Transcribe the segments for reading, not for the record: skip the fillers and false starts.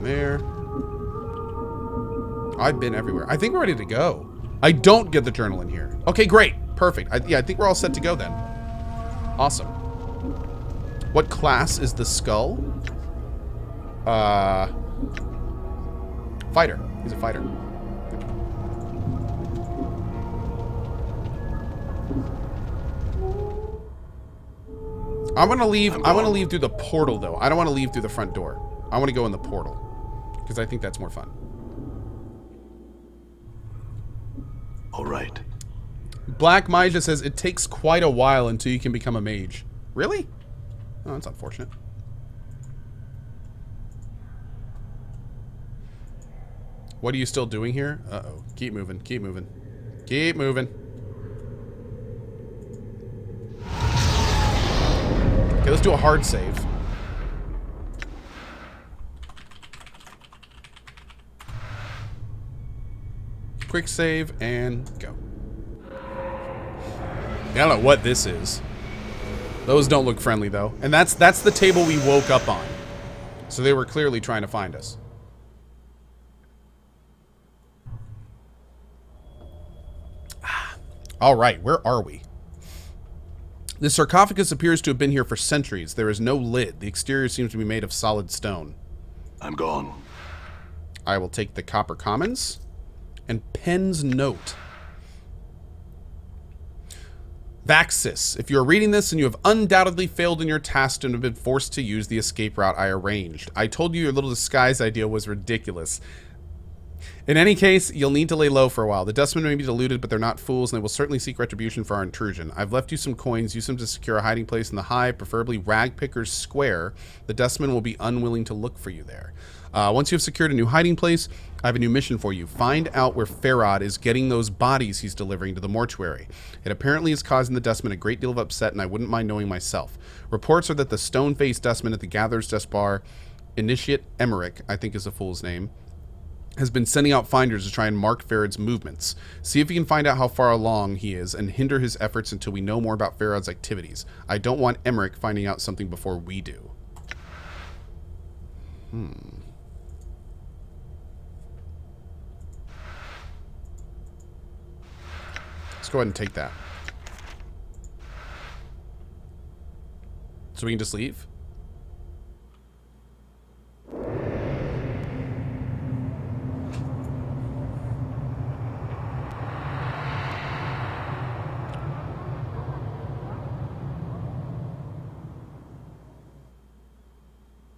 there. I've been everywhere. I think we're ready to go. I don't get the journal in here. Okay, great. Perfect. I think we're all set to go then. Awesome. What class is the skull? Fighter. He's a fighter. I'm gonna leave through the portal though. I don't want to leave through the front door. I want to go in the portal. Because I think that's more fun. Alright. Black Maja says it takes quite a while until you can become a mage. Really? Oh, that's unfortunate. What are you still doing here? Uh-oh. Keep moving. Keep moving. Keep moving. Okay, let's do a hard save. Quick save and go. I don't know what this is. Those don't look friendly though. And that's the table we woke up on. So they were clearly trying to find us. All right, where are we? The sarcophagus appears to have been here for centuries. There is no lid. The exterior seems to be made of solid stone. I'm gone. I will take the copper commons and Penn's note. Vaxis, if you are reading this and you have undoubtedly failed in your task and have been forced to use the escape route I arranged. I told you your little disguise idea was ridiculous. In any case, you'll need to lay low for a while. The dustmen may be deluded, but they're not fools, and they will certainly seek retribution for our intrusion. I've left you some coins. Use them to secure a hiding place in the hive, preferably Ragpicker's Square. The dustmen will be unwilling to look for you there. Once you have secured a new hiding place, I have a new mission for you. Find out where Farad is getting those bodies he's delivering to the mortuary. It apparently is causing the dustmen a great deal of upset, and I wouldn't mind knowing myself. Reports are that the stone-faced dustman at the Gatherer's Dust Bar, Initiate Emmerich, I think is the fool's name, has been sending out finders to try and mark Farad's movements. See if you can find out how far along he is and hinder his efforts until we know more about Farad's activities. I don't want Emmerich finding out something before we do. Let's go ahead and take that. So we can just leave?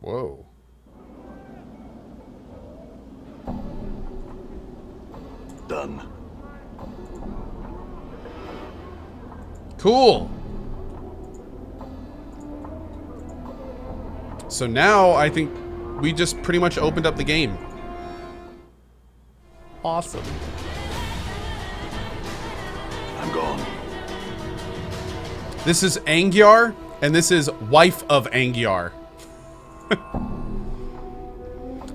Whoa. Done. Cool. So now I think we just pretty much opened up the game. Awesome. I'm gone. This is Angiar, and this is wife of Angiar.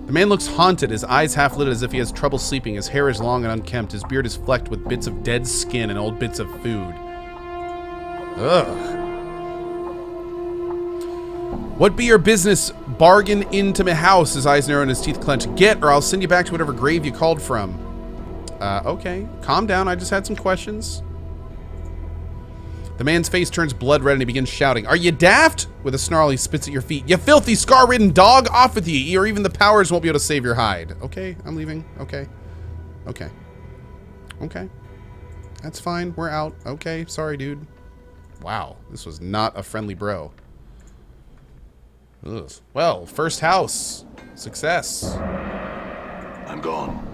The man looks haunted, his eyes half lit as if he has trouble sleeping. His hair is long and unkempt. His beard is flecked with bits of dead skin and old bits of food. Ugh. What be your business? Bargain into my house. His eyes narrow and his teeth clench. Get, or I'll send you back to whatever grave you called from. Okay. Calm down. I just had some questions. The man's face turns blood red and he begins shouting, "Are you daft?" With a snarl, he spits at your feet. "You filthy, scar-ridden dog! Off with you, or even the powers won't be able to save your hide." Okay, I'm leaving. Okay. Okay. Okay. That's fine. We're out. Okay, sorry, dude. Wow, this was not a friendly bro. Ugh. Well, first house. Success. I'm gone.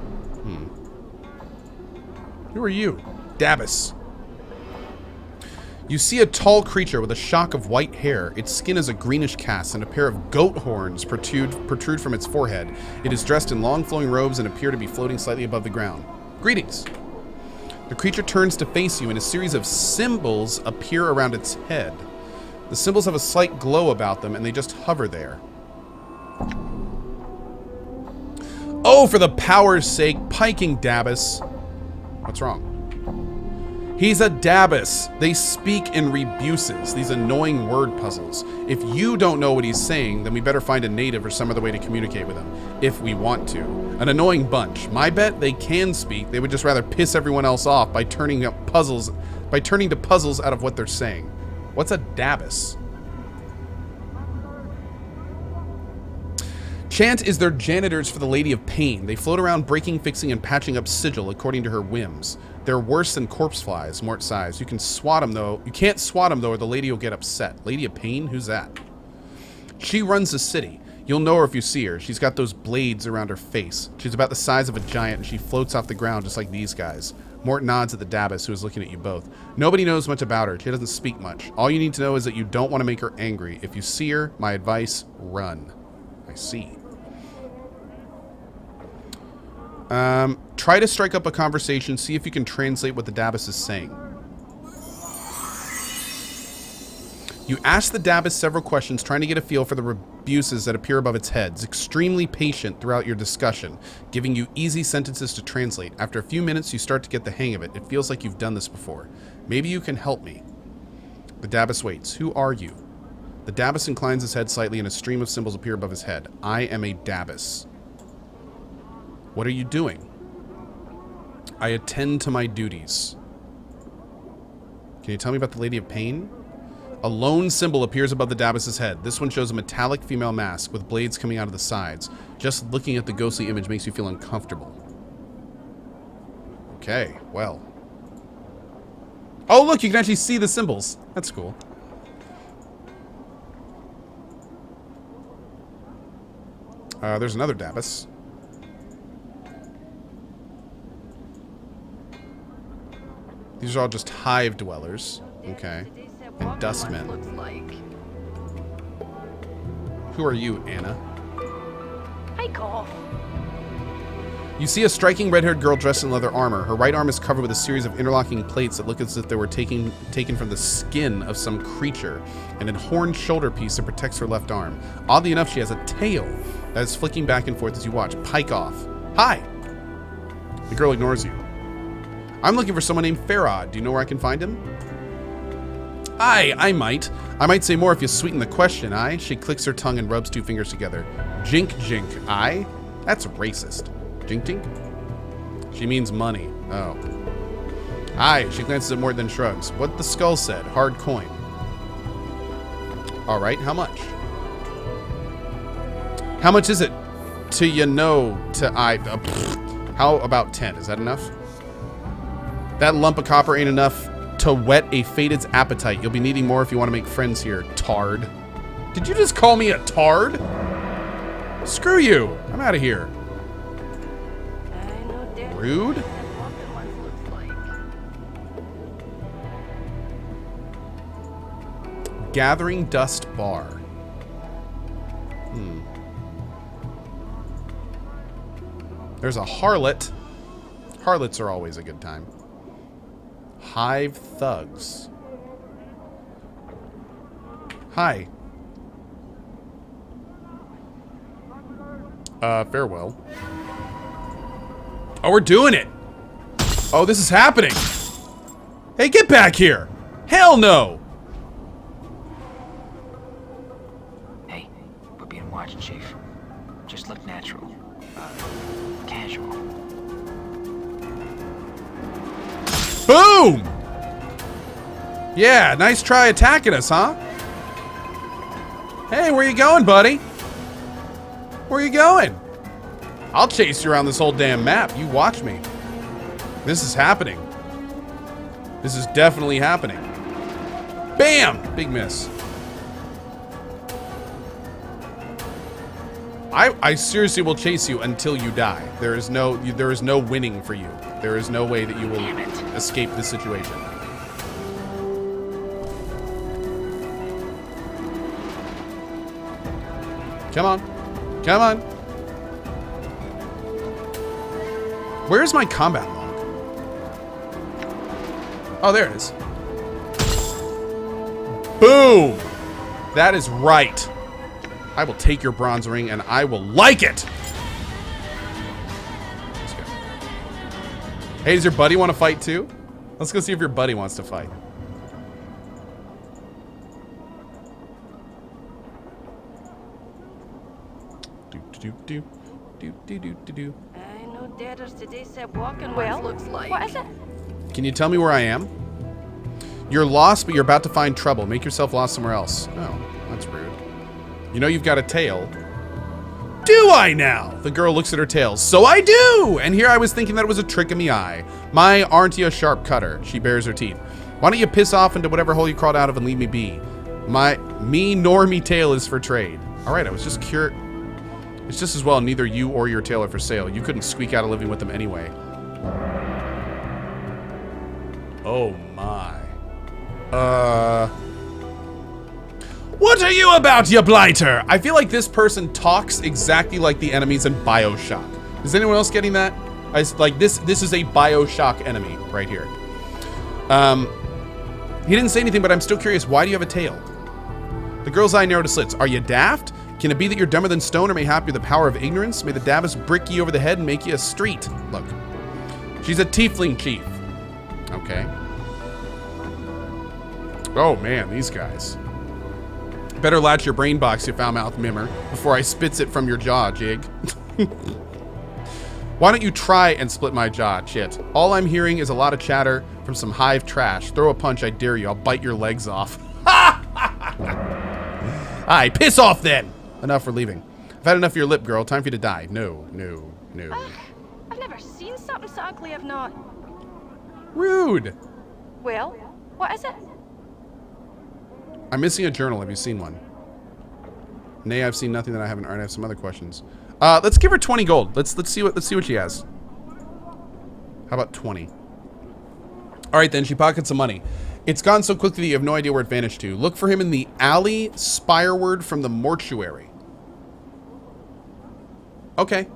Who are you? Dabus. You see a tall creature with a shock of white hair. Its skin is a greenish cast, and a pair of goat horns protrude from its forehead. It is dressed in long flowing robes and appear to be floating slightly above the ground. Greetings. The creature turns to face you, and a series of symbols appear around its head. The symbols have a slight glow about them, and they just hover there. Oh, for the power's sake, piking Dabus. What's wrong? He's a Dabus. They speak in rebuses, these annoying word puzzles. If you don't know what he's saying, then we better find a native or some other way to communicate with him, if we want to. An annoying bunch. My bet they can speak. They would just rather piss everyone else off by turning to puzzles out of what they're saying. What's a Dabus? Chant is their janitors for the Lady of Pain. They float around breaking, fixing, and patching up sigil according to her whims. They're worse than corpse flies, Mort sighs. You can swat them though. You can't swat them though or the lady will get upset. Lady of Pain? Who's that? She runs the city. You'll know her if you see her. She's got those blades around her face. She's about the size of a giant and she floats off the ground just like these guys. Mort nods at the Dabus who is looking at you both. Nobody knows much about her. She doesn't speak much. All you need to know is that you don't want to make her angry. If you see her, my advice, run. I see. Try to strike up a conversation. See if you can translate what the Dabus is saying. You ask the Dabus several questions, trying to get a feel for the rebuses that appear above its head. It's extremely patient throughout your discussion, giving you easy sentences to translate. After a few minutes, you start to get the hang of it. It feels like you've done this before. Maybe you can help me. The Dabus waits. Who are you? The Dabus inclines his head slightly and a stream of symbols appear above his head. I am a Dabus. What are you doing? I attend to my duties. Can you tell me about the Lady of Pain? A lone symbol appears above the Dabus's head. This one shows a metallic female mask with blades coming out of the sides. Just looking at the ghostly image makes you feel uncomfortable. Okay, well. Oh, look, you can actually see the symbols. That's cool. There's another Dabus. These are all just hive dwellers. Okay. And dustmen. Who are you, Anna? Hi, Cole. You see a striking red-haired girl dressed in leather armor. Her right arm is covered with a series of interlocking plates that look as if they were taken from the skin of some creature, and a horned shoulder piece that protects her left arm. Oddly enough, she has a tail that is flicking back and forth as you watch. Pike off. Hi! The girl ignores you. I'm looking for someone named Farad. Do you know where I can find him? I might. I might say more if you sweeten the question, aye? She clicks her tongue and rubs two fingers together. Jink, jink, aye? That's racist. Jink, jink? She means money. Oh. Aye, she glances at Mort then shrugs. What the skull said. Hard coin. Alright, how much? How much is it? To you know, to I... how about 10? Is that enough? That lump of copper ain't enough to whet a fated's appetite. You'll be needing more if you want to make friends here, tard. Did you just call me a tard? Screw you. I'm out of here. Rude. Gathering Dust Bar. There's a harlot. Harlots are always a good time. Hive thugs. Hi. Farewell. Oh, we're doing it. Oh, this is happening. Hey, get back here. Hell no. Hey, we're being watched, Chief. Just look natural. Casual. Boom! Yeah, nice try attacking us, huh? Hey, where you going, buddy? Where you going? I'll chase you around this whole damn map. You watch me. This is happening. This is definitely happening. Bam! Big miss. I seriously will chase you until you die. There is no winning for you. There is no way that you will escape this situation. Come on. Come on. Where's my combat log? Oh, there it is. Boom! That is right. I will take your bronze ring and I will like it. Let's go. Hey, does your buddy want to fight too? Let's go see if your buddy wants to fight. Do. I know deaders today said walking well looks like. What is it? Can you tell me where I am? You're lost, but you're about to find trouble. Make yourself lost somewhere else. Oh, that's rude. You know you've got a tail. Do I now? The girl looks at her tail. So I do! And here I was thinking that it was a trick in the eye. My, aren't you a sharp cutter? She bares her teeth. Why don't you piss off into whatever hole you crawled out of and leave me be? My, me nor me tail is for trade. All right, I was just curious. It's just as well neither you or your tail are for sale. You couldn't squeak out a living with them anyway. Oh my. What are you about, you blighter? I feel like this person talks exactly like the enemies in BioShock. Is anyone else getting that? Like this is a BioShock enemy right here. He didn't say anything, but I'm still curious. Why do you have a tail? The girl's eye narrowed to slits. Are you daft? Can it be that you're dumber than stone, or mayhap you're the power of ignorance? May the Davos brick you over the head and make you a street. Look. She's a tiefling chief. Okay. Oh man, these guys. Better latch your brain box, you foul-mouthed mimmer, before I spits it from your jaw, Jig. Why don't you try and split my jaw, chit? All I'm hearing is a lot of chatter from some hive trash. Throw a punch, I dare you. I'll bite your legs off. Aye, piss off then! Enough, we're leaving. I've had enough of your lip, girl. Time for you to die. No. I've never seen something so ugly, I've not. Rude. Well, what is it? I'm missing a journal. Have you seen one? Nay, I've seen nothing that I haven't. All right, I have some other questions. Let's give her 20 gold. Let's see what she has. How about 20? All right, then she pockets some money. It's gone so quickly that you have no idea where it vanished to. Look for him in the alley spireward from the mortuary. Okay.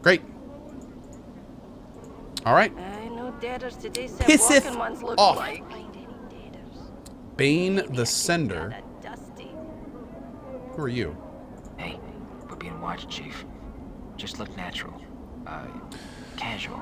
Great. All right. I know deaders today said Pisseth walking ones look off. like. Bane the Sender. Who are you? Hey, we're being watched, Chief. Just look natural. Casual.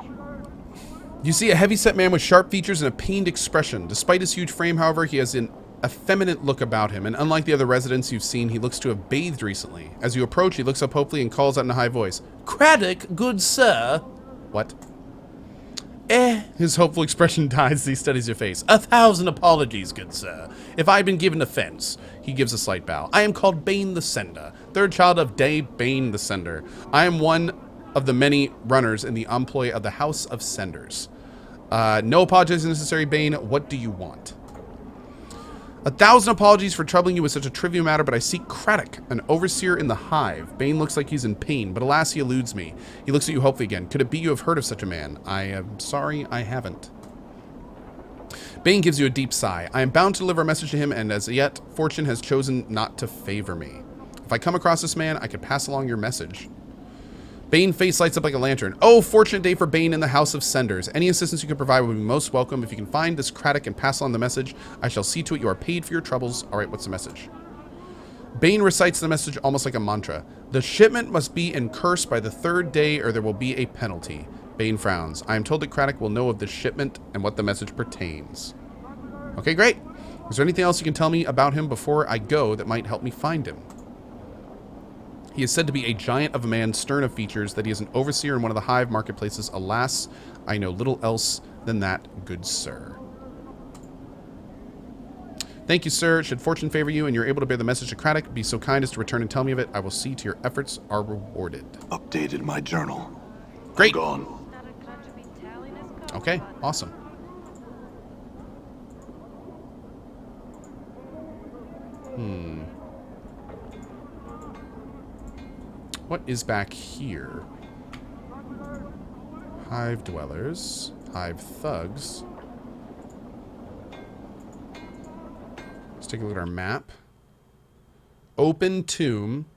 You see a heavy-set man with sharp features and a pained expression. Despite his huge frame, however, he has an effeminate look about him, and unlike the other residents you've seen, he looks to have bathed recently. As you approach, he looks up hopefully and calls out in a high voice, "Craddock, good sir." What? His hopeful expression dies as he studies your face. "1,000 apologies, good sir. If I had been given offense." He gives a slight bow. "I am called Bane the Sender, third child of Dave Bane the Sender. I am one of the many runners in the employ of the House of Senders. No apologies necessary, Bane. What do you want?" 1,000 apologies for troubling you with such a trivial matter, but I seek Craddock, an overseer in the hive. Bane looks like he's in pain, but alas, he eludes me. He looks at you hopefully again. Could it be you have heard of such a man? I am sorry, I haven't. Bane gives you a deep sigh. I am bound to deliver a message to him, and as yet, fortune has chosen not to favor me. If I come across this man, I could pass along your message. Bane face lights up like a lantern. Oh, fortunate day for Bane in the House of Senders. Any assistance you can provide would be most welcome. If you can find this Craddock and pass on the message, I shall see to it you are paid for your troubles. All right, what's the message? Bane recites the message almost like a mantra. The shipment must be incursed by the 3rd day or there will be a penalty. Bane frowns. I am told that Craddock will know of this shipment and what the message pertains. Okay, great. Is there anything else you can tell me about him before I go that might help me find him? He is said to be a giant of a man, stern of features, that he is an overseer in one of the hive marketplaces. Alas, I know little else than that, good sir. Thank you, sir. Should fortune favor you and you're able to bear the message to Craddock, be so kind as to return and tell me of it. I will see to your efforts are rewarded. Updated my journal. Great. I'm gone. Okay, awesome. What is back here? Hive dwellers, hive thugs. Let's take a look at our map. Open tomb,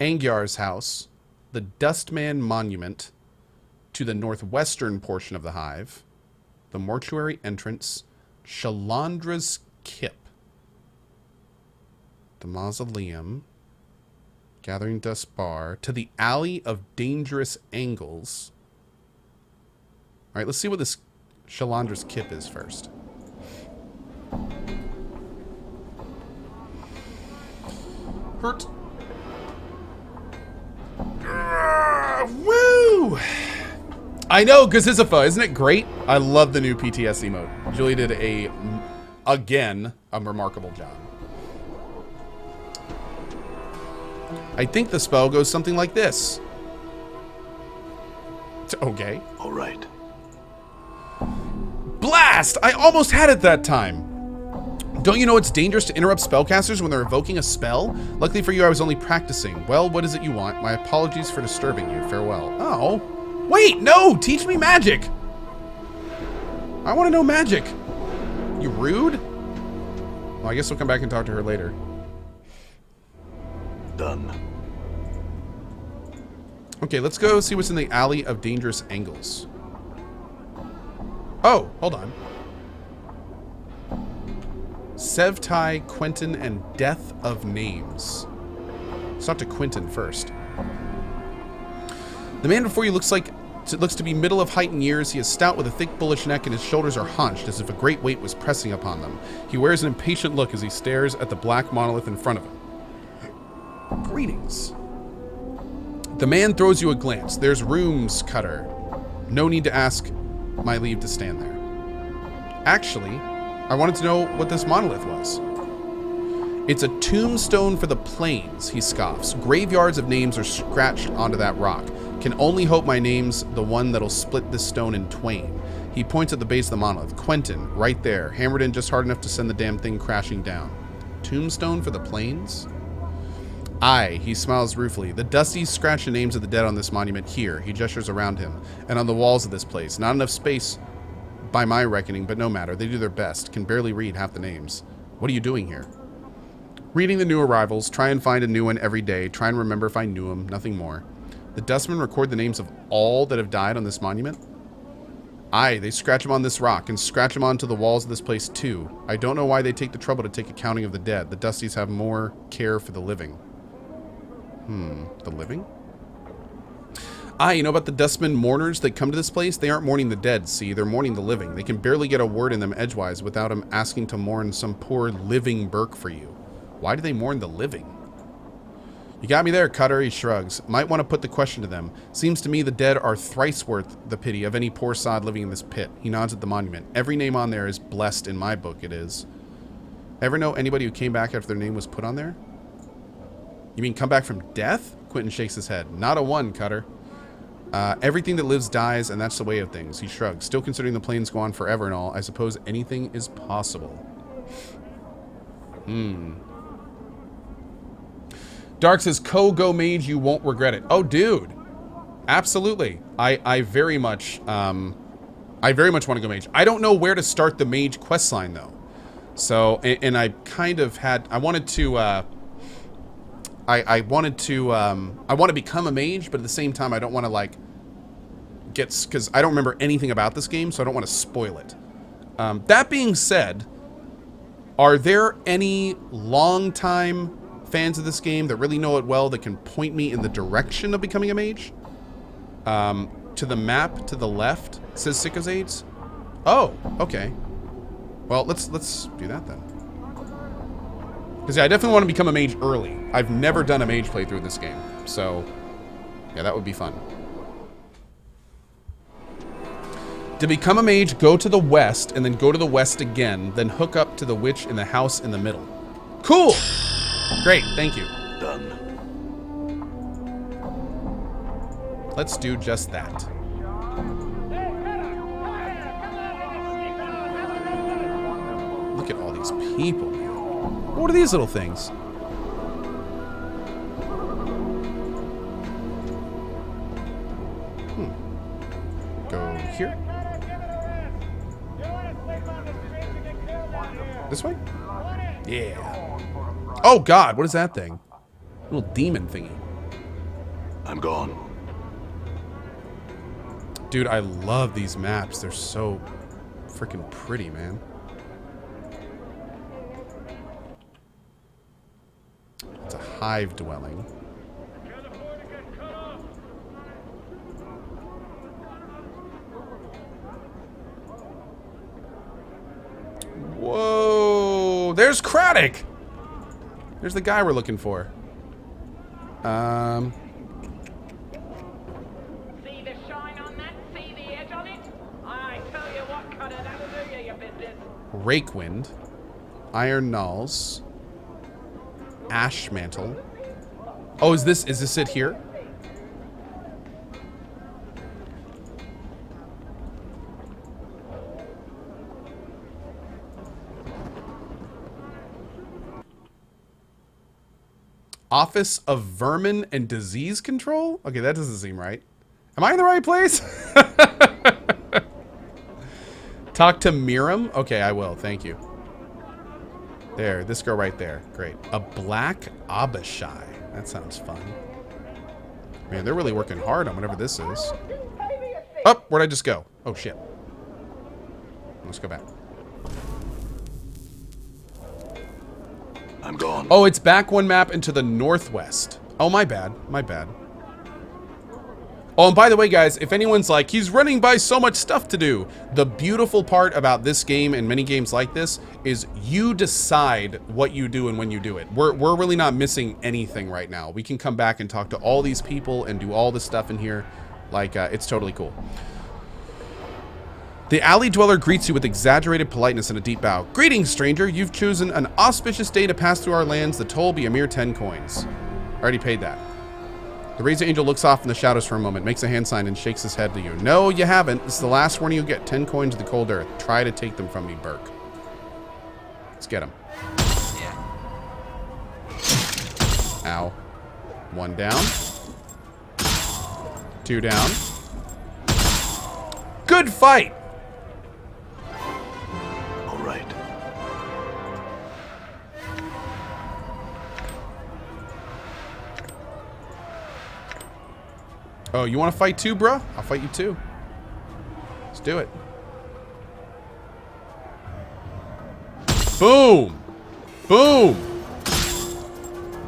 Angyar's house, the Dustman monument to the northwestern portion of the hive, the mortuary entrance, Shalandra's kip, the mausoleum, Gathering Dust Bar. To the Alley of Dangerous Angles. All right, let's see what this Shalandra's Kip is first. Hurt. Woo! I know, Gazizifa, isn't it great? I love the new PTS emote. Julie did again, a remarkable job. I think the spell goes something like this. Okay. All right. Blast! I almost had it that time. Don't you know it's dangerous to interrupt spellcasters when they're evoking a spell? Luckily for you, I was only practicing. Well, what is it you want? My apologies for disturbing you. Farewell. Oh. Wait, no! Teach me magic! I want to know magic. You rude? Well, I guess we'll come back and talk to her later. Done. Okay, let's go see what's in the Alley of Dangerous Angles. Oh, hold on. Sevtai, Quentin, and Death of Names. Let's talk to Quentin first. The man before you looks to be middle of height in years. He is stout with a thick bullish neck and his shoulders are hunched as if a great weight was pressing upon them. He wears an impatient look as he stares at the black monolith in front of him. Greetings. The man throws you a glance. There's rooms, Cutter. No need to ask my leave to stand there. Actually, I wanted to know what this monolith was. It's a tombstone for the plains, he scoffs. Graveyards of names are scratched onto that rock. Can only hope my name's the one that'll split this stone in twain. He points at the base of the monolith. Quentin, right there, hammered in just hard enough to send the damn thing crashing down. Tombstone for the plains? Aye, he smiles ruefully. The dusty, scratched names of the dead on this monument here. He gestures around him. And on the walls of this place. Not enough space by my reckoning, but no matter. They do their best. Can barely read half the names. What are you doing here? Reading the new arrivals. Try and find a new one every day. Try and remember if I knew him. Nothing more. The dustmen record the names of all that have died on this monument? Aye, they scratch them on this rock and scratch them onto the walls of this place too. I don't know why they take the trouble to take accounting of the dead. The Dusties have more care for the living. The living? Ah, you know about the dustmen mourners that come to this place? They aren't mourning the dead, see? They're mourning the living. They can barely get a word in them edgewise without them asking to mourn some poor living Burke for you. Why do they mourn the living? You got me there, Cutter, he shrugs. Might want to put the question to them. Seems to me the dead are thrice worth the pity of any poor sod living in this pit. He nods at the monument. Every name on there is blessed in my book, it is. Ever know anybody who came back after their name was put on there? You mean come back from death? Quentin shakes his head. Not a one, Cutter. Everything that lives dies, and that's the way of things. He shrugs. Still considering the plains go on forever and all, I suppose anything is possible. Dark says, go mage, you won't regret it. Oh, dude. Absolutely. I very much want to go mage. I don't know where to start the mage questline, though. So, and I kind of had, I want to become a mage, but at the same time, I don't want to, like, because I don't remember anything about this game, so I don't want to spoil it. That being said, are there any long-time fans of this game that really know it well that can point me in the direction of becoming a mage? To the map to the left, says Sicko's Aids. Oh, okay. Well, let's do that then. Because yeah, I definitely want to become a mage early. I've never done a mage playthrough in this game. So, yeah, that would be fun. To become a mage, go to the west, and then go to the west again, then hook up to the witch in the house in the middle. Cool! Great, thank you. Done. Let's do just that. Look at all these people, man. What are these little things? Go here. This way? Yeah. Oh God, what is that thing? Little demon thingy. I'm gone. Dude, I love these maps. They're so freaking pretty, man. It's a hive dwelling. there's Craddock. There's the guy we're looking for. See the shine on that? See the edge on it? I tell you what, Cutter, that'll do you your business. Rakewind. Iron Knolls. Ash Mantle. Oh, is this it here? Office of Vermin and Disease Control? Okay, that doesn't seem right. Am I in the right place? Talk to Miriam? Okay, I will. Thank you. There, this girl right there. Great. A black Abishai. That sounds fun. Man, they're really working hard on whatever this is. Oh, where'd I just go? Oh, shit. Let's go back. I'm gone. Oh, it's back one map into the northwest. Oh, my bad. My bad. Oh, and by the way, guys, if anyone's like, he's running by so much stuff to do, the beautiful part about this game and many games like this is you decide what you do and when you do it. We're really not missing anything right now. We can come back and talk to all these people and do all this stuff in here. Like, it's totally cool. The alley dweller greets you with exaggerated politeness and a deep bow. Greetings, stranger. You've chosen an auspicious day to pass through our lands. The toll be a mere 10 coins. I already paid that. The Razor Angel looks off in the shadows for a moment, makes a hand sign, and shakes his head to you. No, you haven't. This is the last warning you'll get. 10 coins of the cold earth. Try to take them from me, Burke. Let's get him. Yeah. Ow. 1 down. 2 down. Good fight! All right. Oh, you want to fight too, bruh? I'll fight you too. Let's do it. Boom! Boom!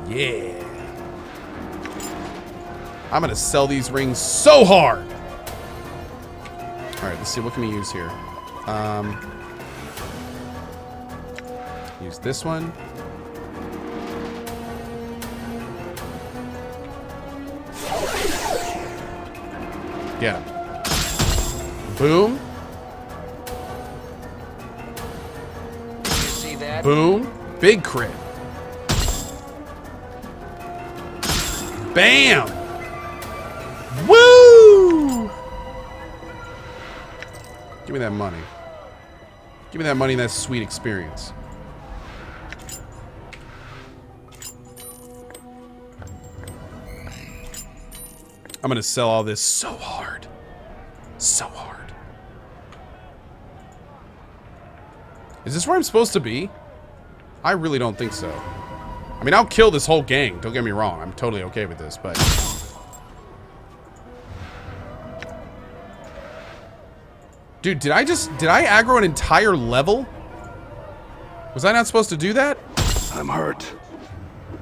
Yeah. I'm gonna sell these rings so hard! Alright, let's see. What can we use here? Use this one. Get him. Boom. You see that? Boom. Big crit. Bam! Woo! Give me that money. Give me that money and that sweet experience. I'm gonna sell all this so hard. So hard. Is this where I'm supposed to be? I really don't think so. I mean, I'll kill this whole gang. Don't get me wrong. I'm totally okay with this, but... Dude, did I aggro an entire level? Was I not supposed to do that? I'm hurt.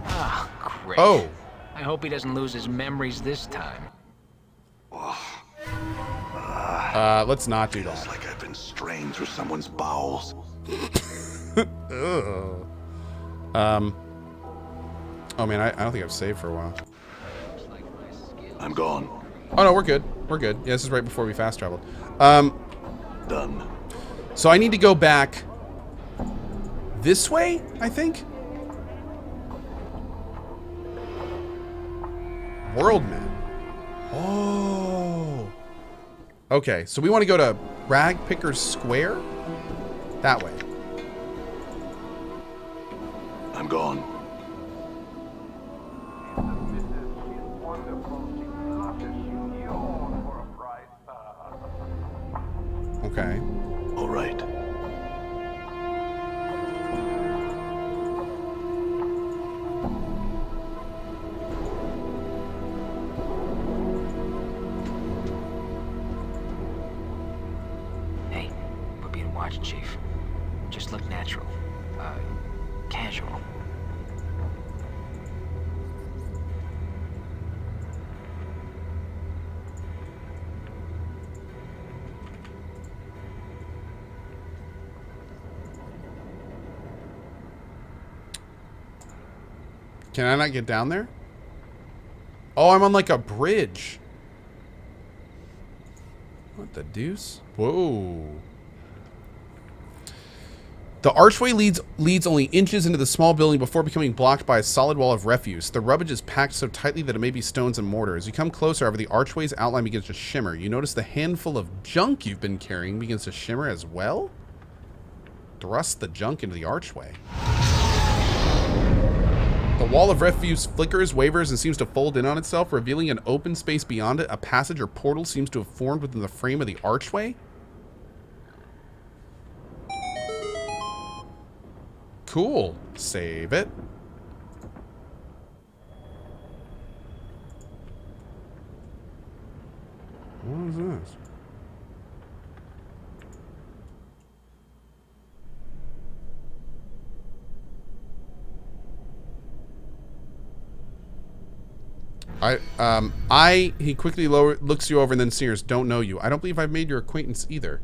Ah, great. Oh. I hope he doesn't lose his memories this time. Let's not do Feels that. like I've been strained through someone's bowels. Ugh. Oh man, I don't think I've saved for a while. I'm gone. Oh no, we're good. We're good. Yeah, this is right before we fast traveled. Done. So I need to go back this way, I think. World map. Oh. Okay, so we want to go to Ragpicker Square? That way. I'm gone. Okay. All right. Hey, we're being watched, Chief. Just look natural. Casual. Can I not get down there? Oh, I'm on like a bridge. What the deuce? Whoa. The archway leads only inches into the small building before becoming blocked by a solid wall of refuse. The rubbish is packed so tightly that it may be stones and mortar. As you come closer, however, the archway's outline begins to shimmer. You notice the handful of junk you've been carrying begins to shimmer as well? Thrust the junk into the archway. The wall of refuse flickers, wavers, and seems to fold in on itself, revealing an open space beyond it. A passage or portal seems to have formed within the frame of the archway. Cool. Save it. What is this? He quickly looks you over and then sneers, don't know you. I don't believe I've made your acquaintance either.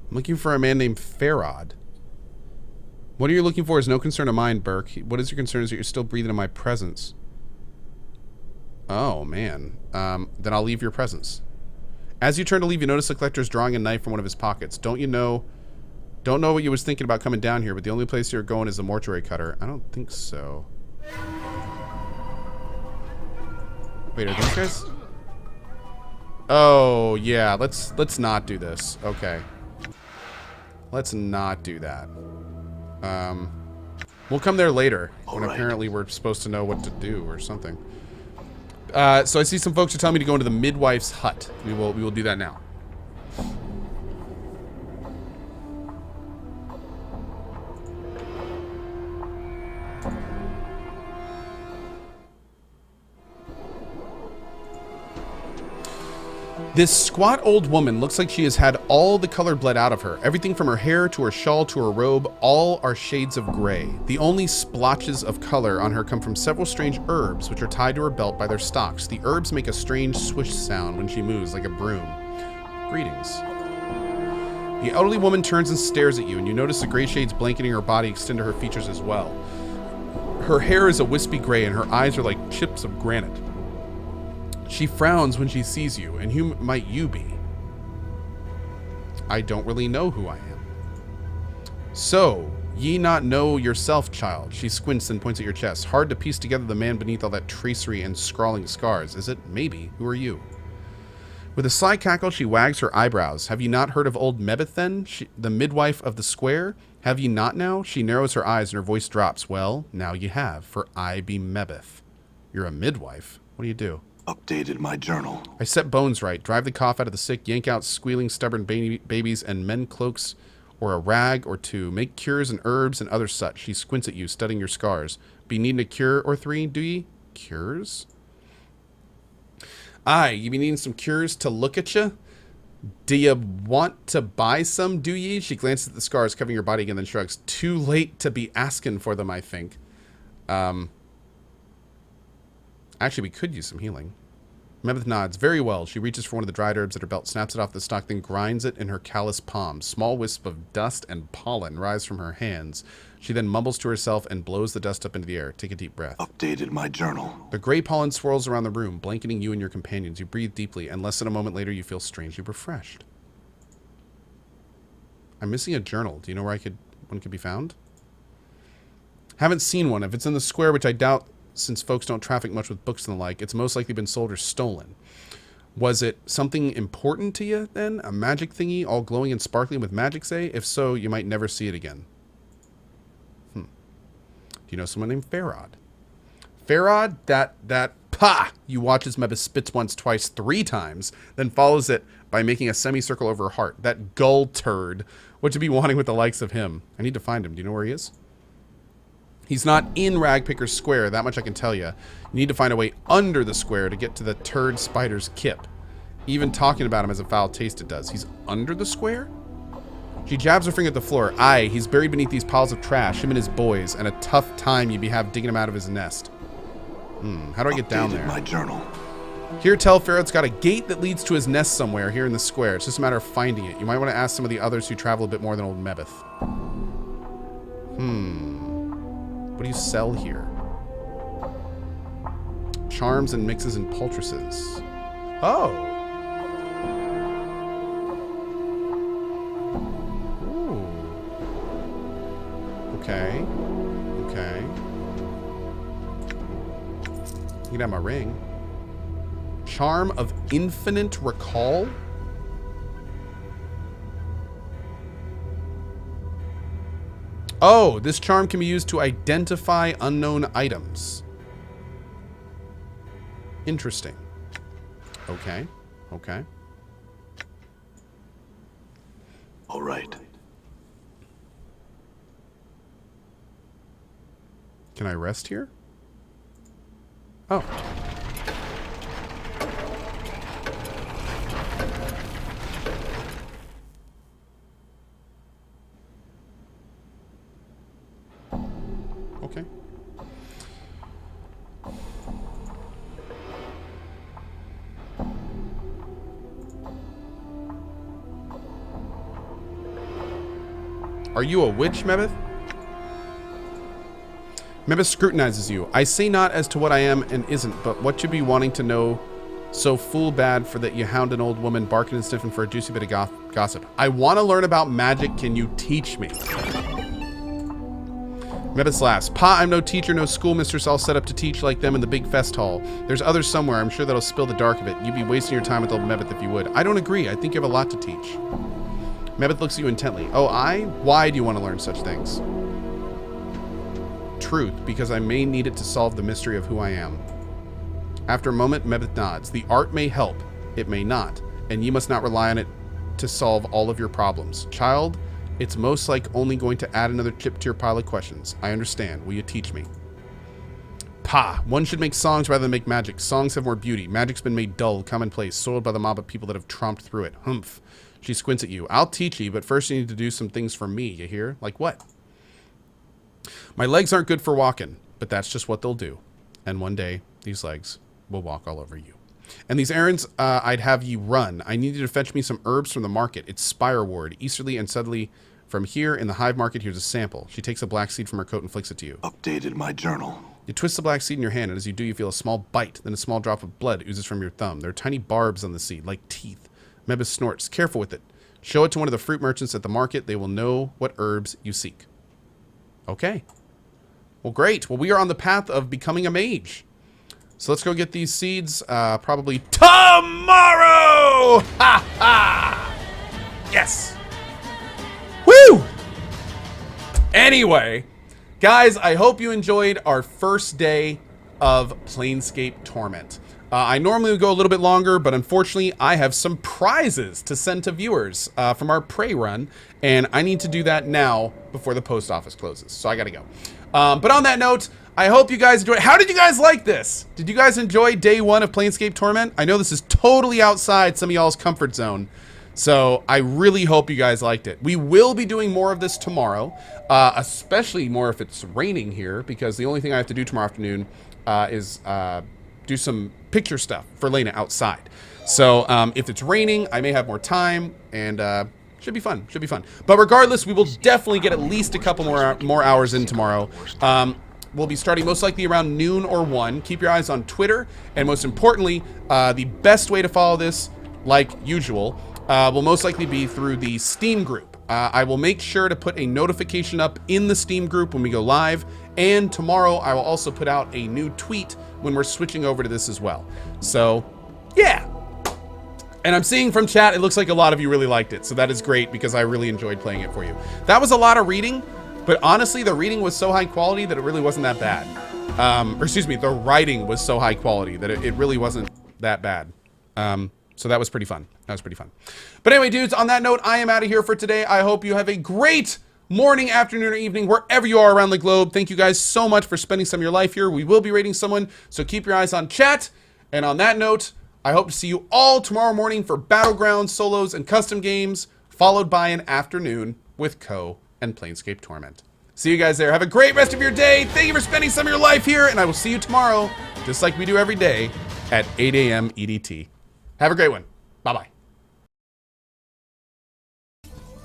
I'm looking for a man named Farod. What are you looking for is no concern of mine, Burke. What is your concern is that you're still breathing in my presence. Oh, man. Then I'll leave your presence. As you turn to leave, you notice the collector's drawing a knife from one of his pockets. Don't know what you was thinking about coming down here, but the only place you're going is the mortuary cutter. I don't think so. Wait, are these guys? Oh, yeah. Let's not do this. Okay. Let's not do that. We'll come there later when apparently we're supposed to know what to do or something. So I see some folks are telling me to go into the midwife's hut. We will do that now. This squat old woman looks like she has had all the color bled out of her. Everything from her hair to her shawl to her robe, all are shades of gray. The only splotches of color on her come from several strange herbs which are tied to her belt by their stalks. The herbs make a strange swish sound when she moves like a broom. Greetings. The elderly woman turns and stares at you, and you notice the gray shades blanketing her body extend to her features as well. Her hair is a wispy gray and her eyes are like chips of granite. She frowns when she sees you, and who might you be? I don't really know who I am. So, ye not know yourself, child? She squints and points at your chest. Hard to piece together the man beneath all that tracery and scrawling scars. Is it? Maybe. Who are you? With a sly cackle, she wags her eyebrows. Have ye not heard of old Mebeth then? The midwife of the square? Have ye not now? She narrows her eyes and her voice drops. Well, now ye have, for I be Mebeth. You're a midwife? What do you do? Updated my journal. I set bones right, drive the cough out of the sick, yank out squealing, stubborn babies, and mend cloaks or a rag or two, make cures and herbs and other such. She squints at you, studying your scars. Be needing a cure or three, do ye? Cures? Aye, you be needing some cures to look at you? Do you want to buy some, do ye? She glances at the scars covering your body again, then shrugs. Too late to be asking for them, I think. Actually, we could use some healing. Mebeth nods. Very well. She reaches for one of the dried herbs at her belt, snaps it off the stalk, then grinds it in her callous palm. Small wisp of dust and pollen rise from her hands. She then mumbles to herself and blows the dust up into the air. Take a deep breath. Updated my journal. The gray pollen swirls around the room, blanketing you and your companions. You breathe deeply, and less than a moment later, you feel strangely refreshed. I'm missing a journal. Do you know where one could be found? Haven't seen one. If it's in the square, which I doubt, since folks don't traffic much with books and the like, it's most likely been sold or stolen. Was it something important to you then? A magic thingy, all glowing and sparkling with magic, say? If so, you might never see it again. Do you know someone named Farod? Farod, you watch as Mebeth spits once, twice, 3 times, then follows it by making a semicircle over her heart. That gull turd. What you be wanting with the likes of him? I need to find him. Do you know where he is? He's not in Ragpicker's Square, that much I can tell you. You need to find a way under the square to get to the turd spider's kip. Even talking about him has a foul taste it does. He's under the square? She jabs her finger at the floor. Aye, he's buried beneath these piles of trash, him and his boys, and a tough time you'd have digging him out of his nest. How do I get down there? My journal. Here, tell Farrod's got a gate that leads to his nest somewhere here in the square. It's just a matter of finding it. You might want to ask some of the others who travel a bit more than old Mebeth. What do you sell here? Charms and mixes and poultices. Oh. Ooh. Okay. Okay. You can have my ring. Charm of infinite recall? Oh, this charm can be used to identify unknown items. Interesting. Okay. Okay. All right. Can I rest here? Oh. Okay. Are you a witch, Mebeth? Mebeth scrutinizes you. I say not as to what I am and isn't, but what you be wanting to know so fool bad for that you hound an old woman barking and sniffing for a juicy bit of gossip. I want to learn about magic. Can you teach me? Mebeth laughs. Pa, I'm no teacher, no schoolmistress all set up to teach like them in the big fest hall. There's others somewhere. I'm sure that'll spill the dark of it. You'd be wasting your time with old Mebeth if you would. I don't agree. I think you have a lot to teach. Mebeth looks at you intently. Oh, I? Why do you want to learn such things? Truth, because I may need it to solve the mystery of who I am. After a moment, Mebeth nods. The art may help. It may not. And you must not rely on it to solve all of your problems. Child, it's most like only going to add another chip to your pile of questions. I understand. Will you teach me? Pa, one should make songs rather than make magic. Songs have more beauty. Magic's been made dull, commonplace, soiled by the mob of people that have tromped through it. Humph. She squints at you. I'll teach you, but first you need to do some things for me, you hear? Like what? My legs aren't good for walking, but that's just what they'll do. And one day, these legs will walk all over you. And these errands, I'd have you run. I need you to fetch me some herbs from the market. It's Spire Ward, easterly and southerly. From here, in the hive market, here's a sample. She takes a black seed from her coat and flicks it to you. Updated my journal. You twist the black seed in your hand, and as you do, you feel a small bite. Then a small drop of blood oozes from your thumb. There are tiny barbs on the seed, like teeth. Mebeth snorts. Careful with it. Show it to one of the fruit merchants at the market. They will know what herbs you seek. Okay. Well, great. Well, we are on the path of becoming a mage. So let's go get these seeds probably tomorrow! Ha ha! Yes! Woo! Anyway, guys, I hope you enjoyed our first day of Planescape Torment. I normally would go a little bit longer, but unfortunately, I have some prizes to send to viewers from our prey run, and I need to do that now before the post office closes, so I gotta go. But on that note, I hope you guys enjoyed. How did you guys like this? Did you guys enjoy day one of Planescape Torment? I know this is totally outside some of y'all's comfort zone, so I really hope you guys liked it. We will be doing more of this tomorrow, especially more if it's raining here, because the only thing I have to do tomorrow afternoon is do some picture stuff for Lena outside. So if it's raining, I may have more time, and should be fun. Should be fun. But regardless, we will definitely get at least a couple more hours in tomorrow. We'll be starting most likely around noon or 1. Keep your eyes on Twitter, and most importantly, the best way to follow this, like usual, will most likely be through the Steam group. I will make sure to put a notification up in the Steam group when we go live, and tomorrow I will also put out a new tweet when we're switching over to this as well. So, yeah. And I'm seeing from chat, it looks like a lot of you really liked it, so that is great because I really enjoyed playing it for you. That was a lot of reading, but honestly, the reading was so high quality that it really wasn't that bad. Or excuse me, the writing was so high quality that it really wasn't that bad. So that was pretty fun. That was pretty fun. But anyway, dudes, on that note, I am out of here for today. I hope you have a great morning, afternoon, or evening, wherever you are around the globe. Thank you guys so much for spending some of your life here. We will be rating someone, so keep your eyes on chat. And on that note, I hope to see you all tomorrow morning for Battlegrounds, solos, and custom games, followed by an afternoon with Co and Planescape Torment. See you guys there. Have a great rest of your day. Thank you for spending some of your life here, and I will see you tomorrow, just like we do every day, at 8 a.m. EDT. Have a great one. Bye-bye.